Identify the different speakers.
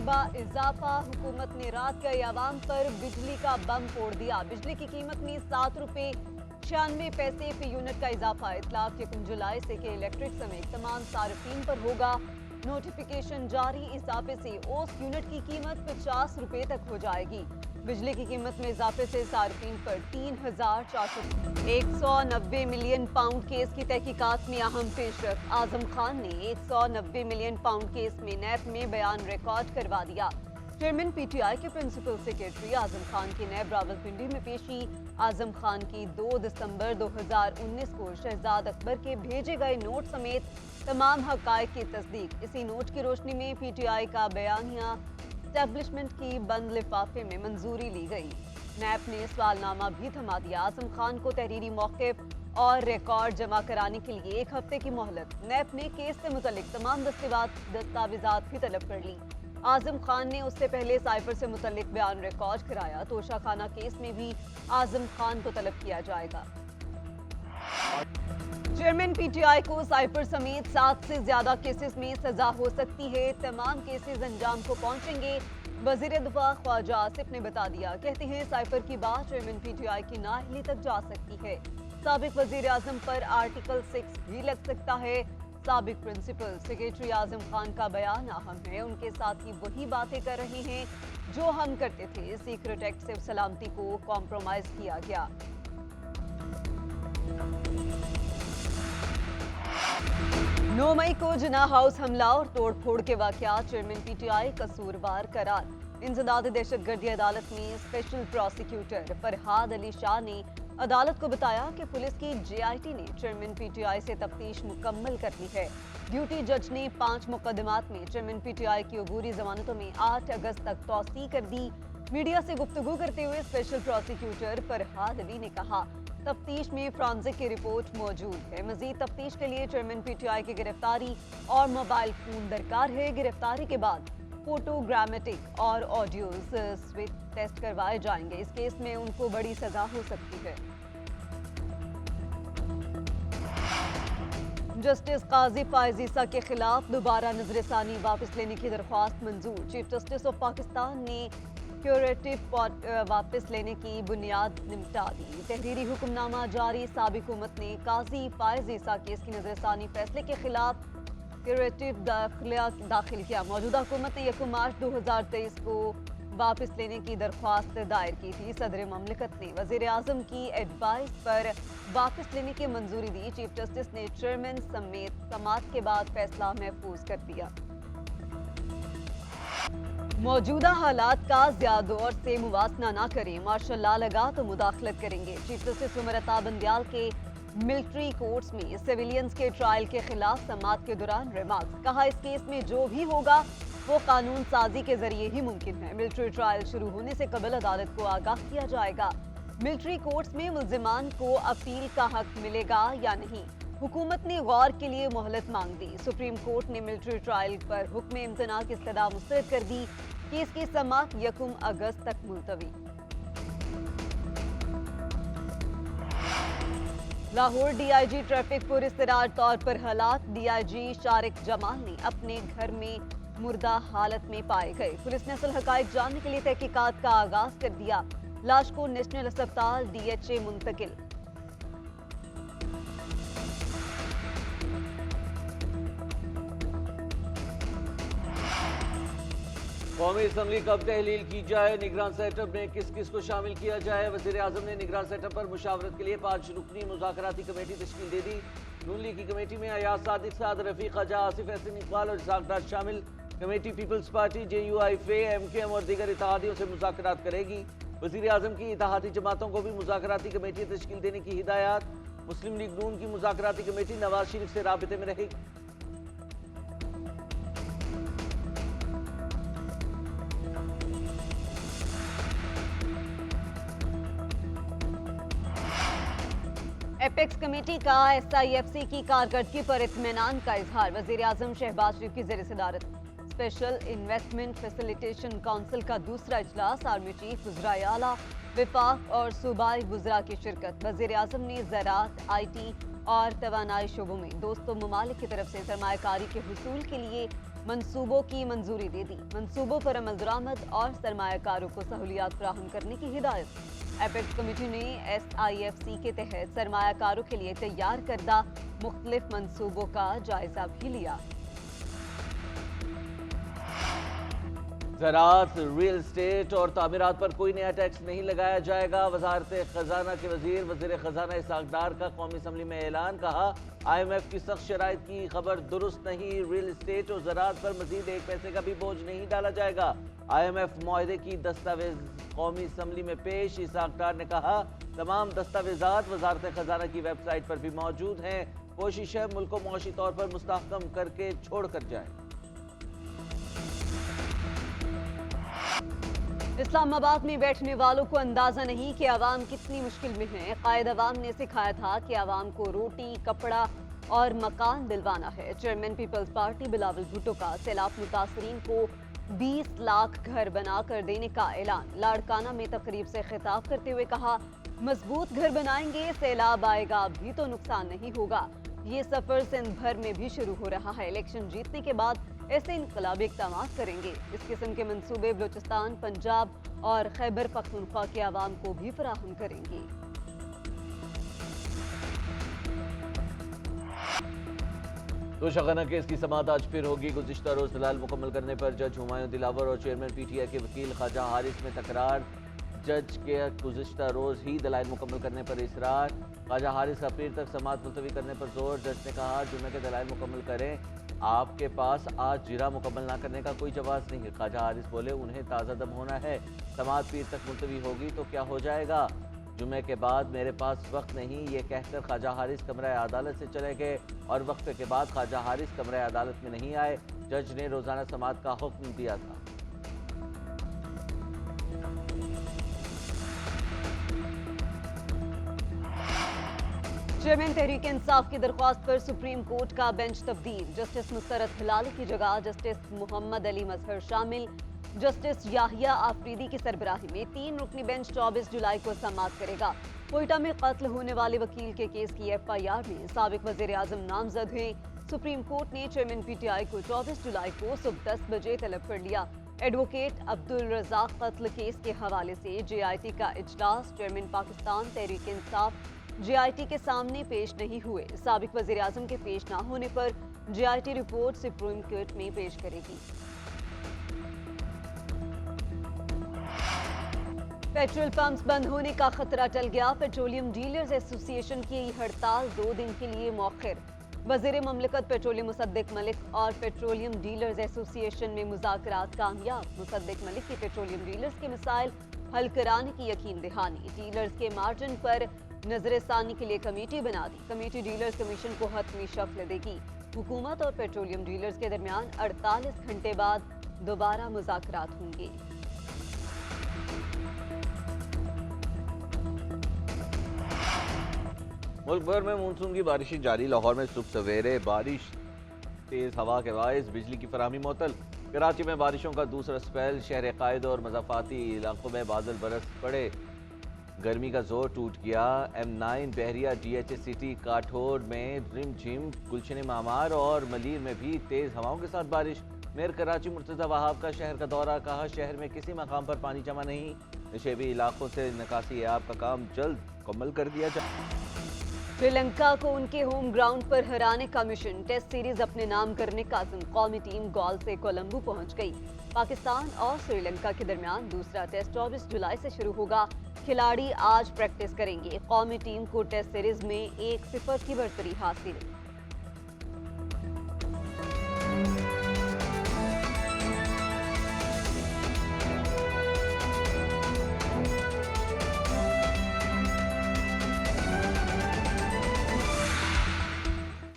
Speaker 1: इजाफा, हुकूमत ने रात गए आवाम पर बिजली का बम फोड़ दिया। बिजली की कीमत में 7 रुपए 96 पैसे फी यूनिट का इजाफा। इतलाक 1 जुलाई से के इलेक्ट्रिक समेत तमाम सार्फिन पर होगा नोटिफिकेशन जारी। इजाफे से औसत यूनिट की कीमत 50 रुपए तक हो जाएगी। बिजली की कीमत में इजाफे से सार्फिन पर 190 मिलियन पाउंड केस की तहकीकात में अहम पेशरफ। आजम खान ने 190 मिलियन पाउंड केस में नैब में बयान रिकॉर्ड करवा दिया। चेयरमैन पीटीआई के प्रिंसिपल सेक्रेटरी आजम खान की नैब रावलपिंडी में पेशी। आजम खान की 2 दिसंबर 2019 को शहजाद अकबर के भेजे गए नोट समेत तमाम हकायक की तस्दीक। इसी नोट की रोशनी में पीटीआई का बयानिया एस्टेब्लिशमेंट की बंद लिफाफे में मंजूरी ली गई। नैब ने सवालनामा भी थमा दिया। आजम खान को तहरीरी मौक़िफ़ और रिकॉर्ड जमा कराने के लिए 1 हफ्ते की मोहलत। नैब ने केस से मुतल्लिक तमाम दस्तावेजात भी तलब कर ली। आजम खान ने उससे पहले साइफर से मुतल्लिक बयान रिकॉर्ड कराया। तोशा खाना केस में भी आजम खान को तलब किया जाएगा। चेयरमैन पीटीआई को साइफर समेत 7 से ज्यादा केसेस में सजा हो सकती है। तमाम केसेस अंजाम को पहुंचेंगे। वजीर दिफा ख्वाजा आसिफ ने बता दिया। कहते हैं साइफर की बात चेयरमैन पीटीआई की नाअहली तक जा सकती है। साबिक वजीर आजम पर आर्टिकल 6 भी लग सकता है। साबिक प्रिंसिपल सेक्रेटरी आजम खान का बयान अहम है। उनके साथ ही वही बातें कर रहे हैं जो हम करते थे। सीक्रेट एक्ट से सलामती को कॉम्प्रोमाइज किया गया। 9 मई को जिन्ना हाउस हमला और तोड़फोड़ के वाकयात चेयरमैन पीटीआई कसूरवार करार। इंसदाद दहशतगर्दी अदालत में स्पेशल प्रोसिक्यूटर फरहाद अली शाह ने अदालत को बताया कि पुलिस की जेआईटी ने चेयरमैन पीटीआई से तफ्तीश मुकम्मल कर ली है। ड्यूटी जज ने 5 मुकदमात में चेयरमैन पीटीआई की अबूरी जमानतों में 8 अगस्त तक तौसीह कर दी। मीडिया से गुफ्तगू करते हुए स्पेशल प्रोसिक्यूटर फरहाद अली ने कहा, तफ्तीश में फ्रांसिक की रिपोर्ट मौजूद है। मजीद तफ्तीश के लिए चेयरमैन पीटीआई की गिरफ्तारी और मोबाइल फोन दरकार है। गिरफ्तारी के बाद फोटोग्रामेटिक और ऑडियो स्विच टेस्ट करवाए जाएंगे। इस केस में उनको बड़ी सजा हो सकती है। जस्टिस काजी फायज ईसा के खिलाफ दोबारा नजरसानी वापस लेने की दरख्वास्त मंजूर। चीफ जस्टिस ऑफ पाकिस्तान ने क्यूरेटिव वापस लेने की बुनियाद निपटा दी। तहरीरी हुक्मनामा जारी। साबिक हुकूमत ने काजी फायज ईसा केस की नजरसानी फैसले के खिलाफ क्यूरेटिव दाखिल किया। मौजूदा हुकूमत ने 1 मार्च 2023 को वापस लेने की दरख्वास्त दायर की थी। सदर ममलिकत ने वजीर आजम की एडवाइस पर वापस लेने की मंजूरी दी। चीफ जस्टिस ने चेयरमैन समेत समाअत के बाद फैसला महफूज कर दिया। मौजूदा हालात का ज्यादा और से मुवाजना न करें। मार्शल लॉ लगा तो मुदाखलत करेंगे। चीफ जस्टिस उमर अता बंदियाल के मिलिट्री कोर्ट्स में सिविलियंस के ट्रायल के खिलाफ समाअत के दौरान रिमार्क्स। कहा, इस केस में जो भी होगा वो कानून साजी के जरिए ही मुमकिन है। मिलिट्री ट्रायल शुरू होने से कबल अदालत को आगाह किया जाएगा। मिलिट्री कोर्ट्स में मुल्जिमान को अपील का हक मिलेगा या नहीं। हुकूमत ने गौर के लिए मोहलत मांग दी। सुप्रीम कोर्ट ने मिलिट्री ट्रायल पर हुक्म इम्तना की इस्तदा मुस्तरद कर दी। केस की समाअत 1 अगस्त तक मुलतवी। लाहौर डीआईजी ट्रैफिक पुरस्तिरार तौर पर हलाक। डीआईजी शारिक जमाल ने अपने घर में मुर्दा हालत में पाए गए। पुलिस ने असल हकायक जानने के लिए तहकीकात का आगाज कर दिया। लाश को नेशनल अस्पताल डीएचए मुंतकिल।
Speaker 2: कौमी असम्बली कब तहलील की जाए, निगरान सेटअप में किस किस को शामिल किया जाए। वज़ीर आज़म ने निगरान सेटअप पर मुशावरत के लिए 5 रुकनी मुज़ाकराती कमेटी तश्कील दे दी। नून लीग की कमेटी में अयाज सादिक साद, रफीक खजा, आसिफ एहसन इकबाल और इसाक डार शामिल। Committee Peoples Party, JUIFA, MKM और दीगर इत्तेहादियों से मुज़ाकरात करेगी। वज़ीर आज़म की इत्तेहादी जमातों को भी मुज़ाकराती कमेटी तश्कील देने की हिदायत। मुस्लिम लीग नून की मुज़ाकराती कमेटी नवाज शरीफ से राबिते में रहेगी।
Speaker 1: एपेक्स कमेटी का SIFC की कारकर्दगी पर इत्मीनान का इजहार। वज़ीर आज़म शहबाज शरीफ की ज़ेर सदारत स्पेशल इन्वेस्टमेंट फैसिलिटेशन काउंसिल का दूसरा इजलास। आर्मी चीफ, वज़राए आला, विफाक और सूबाई वज़रा की शिरकत। वज़ीर आज़म ने ज़राअत, IT और तवानाई शोबों में दोस्तों ममालिक की तरफ से सरमायाकारी के हुसूल के लिए मंसूबों की मंजूरी दे दी। मंसूबों पर अमल दरामद और सरमायाकारों को सहूलियात फराहम करने की हिदायत। एपेक्स कमेटी ने SIFC के तहत सरमायाकारों के लिए तैयार करदा मुख्तलिफ मंसूबों का जायजा भी लिया।
Speaker 2: ज़राअत, रियल एस्टेट और तामीरात पर कोई नया टैक्स नहीं लगाया जाएगा। वजारत खजाना के वज़ीर खजाना इसहाक डार का कौमी असम्बली में ऐलान। कहा, IMF की सख्त शराइत की खबर दुरुस्त नहीं। रियल एस्टेट और ज़राअत पर मजीद एक पैसे का भी बोझ नहीं डाला जाएगा। IMF मुआहदे की दस्तावेज कौमी असम्बली में पेश। इसहाक डार ने कहा, तमाम दस्तावेजात वजारत खजाना की वेबसाइट पर भी मौजूद हैं। कोशिश है मुल्क को मुआशी तौर पर मुस्तहकम करके छोड़ कर जाए।
Speaker 1: इस्लामाबाद में बैठने वालों को अंदाजा नहीं कि आवाम कितनी मुश्किल में है। कायद अवाम ने सिखाया था कि आवाम को रोटी, कपड़ा और मकान दिलवाना है। Chairman Peoples Party Bilawal Bhutto का सैलाब मुतासरीन को 20 लाख घर बनाकर देने का ऐलान। लाड़काना में तकरीब से खिताब करते हुए कहा, मजबूत घर बनाएंगे, सैलाब आएगा भी तो नुकसान नहीं होगा। ये सफर सिंध भर में भी शुरू हो रहा है। इलेक्शन जीतने के बाद ऐसे इनकलाबी इक़दाम करेंगे। इस किस्म के मंसूबे बलूचिस्तान, पंजाब और खैबर पख्तूनख्वा के आवाम को भी फराहम करेंगे।
Speaker 2: तो शगना केस की समाअत आज फिर होगी। गुज़िश्ता रोज दलाल मुकम्मल करने पर जज हुमायूं दिलावर और चेयरमैन PTI के वकील ख्वाजा हारिस में तकरार। जज के गुज़िश्ता रोज ही दलाइल मुकम्मल करने पर इसरार। ख्वाजा हारिस का पीर तक समाअत मुलतवी करने पर जोर। जज ने कहा, जुम्मे के दलाइल मुकम्मल करें, आपके पास आज जिरा मुकम्मल ना करने का कोई जवाब नहीं। ख्वाजा हारिस बोले, उन्हें ताज़ा दम होना है, समाअत पीर तक मुलतवी होगी तो क्या हो जाएगा, जुम्मे के बाद मेरे पास वक्त नहीं। ये कहकर ख्वाजा हारिस कमरा अदालत से चले गए और वक्त के बाद ख्वाजा हारिस कमरा अदालत में नहीं आए। जज ने रोज़ाना समाअत का हुक्म दिया था।
Speaker 1: चेयरमैन तहरीक इंसाफ की दरख्वास्त पर सुप्रीम कोर्ट का बेंच तब्दील। जस्टिस मुसरत हिलाली की जगह जस्टिस मोहम्मद अली मजहर शामिल। जस्टिस याहिया आफरीदी की सरबराही में 3 रुकनी बेंच 24 जुलाई को समाअत करेगा। कोयटा में कत्ल होने वाले वकील के केस की FIR में साबिक वज़ीर आज़म नामजद हैं। सुप्रीम कोर्ट ने चेयरमैन PTI को 24 जुलाई को सुबह 10 बजे तलब कर लिया। एडवोकेट अब्दुल रज़ाक कत्ल केस के हवाले से JIT का इजलास। चेयरमैन पाकिस्तान तहरीक इंसाफ JIT के सामने पेश नहीं हुए। साबिक वज़ीर आज़म के पेश न होने पर JIT रिपोर्ट सुप्रीम कोर्ट में पेश करेगी। पेट्रोल पंप्स बंद होने का खतरा टल गया। पेट्रोलियम डीलर्स एसोसिएशन की हड़ताल 2 दिन के लिए मौखिर। वज़ीर ममलकत पेट्रोलियम मुसद्दिक मलिक और पेट्रोलियम डीलर्स एसोसिएशन में मुज़ाकरात कामयाब। मुसद्दिक मलिक की पेट्रोलियम डीलर्स के मसाइल हल कराने की यकीन दहानी। डीलर्स के मार्जिन पर नजरसानी के लिए कमेटी बना दी। कमेटी डीलर्स कमीशन को हतमी शक्ल देगी। हुकूमत और पेट्रोलियम डीलर्स के दरमियान 48 घंटे बाद दोबारा मुज़ाकरात होंगे।
Speaker 2: मुल्क भर में मानसून की बारिशें जारी। लाहौर में सुबह सवेरे बारिश, तेज हवा के बायस बिजली की फराहमी मुअत्तल। कराची में बारिशों का दूसरा स्पेल। शहर कायद और मज़ाफ़ाती इलाकों में बादल बरस पड़े। गर्मी का जोर टूट गया। M9 बहरिया DHA सिटी काठोर में रिमझिम। गुलशन मामार और मलीर में भी तेज हवाओं के साथ बारिश। मेयर कराची मुर्तज़ा वहाब का शहर का दौरा। कहा, शहर में किसी मकाम पर पानी जमा नहीं। नशेबी इलाकों से निकासी ऐप का काम जल्द मुकम्मल कर दिया जाए।
Speaker 1: श्रीलंका को उनके होम ग्राउंड पर हराने का मिशन। टेस्ट सीरीज अपने नाम करने का अज़्म। कौमी टीम गोल से कोलंबो पहुंच गई। पाकिस्तान और श्रीलंका के दरमियान दूसरा टेस्ट 24 जुलाई से शुरू होगा। खिलाड़ी आज प्रैक्टिस करेंगे। कौमी टीम को टेस्ट सीरीज में 1-0 की बढ़तरी हासिल।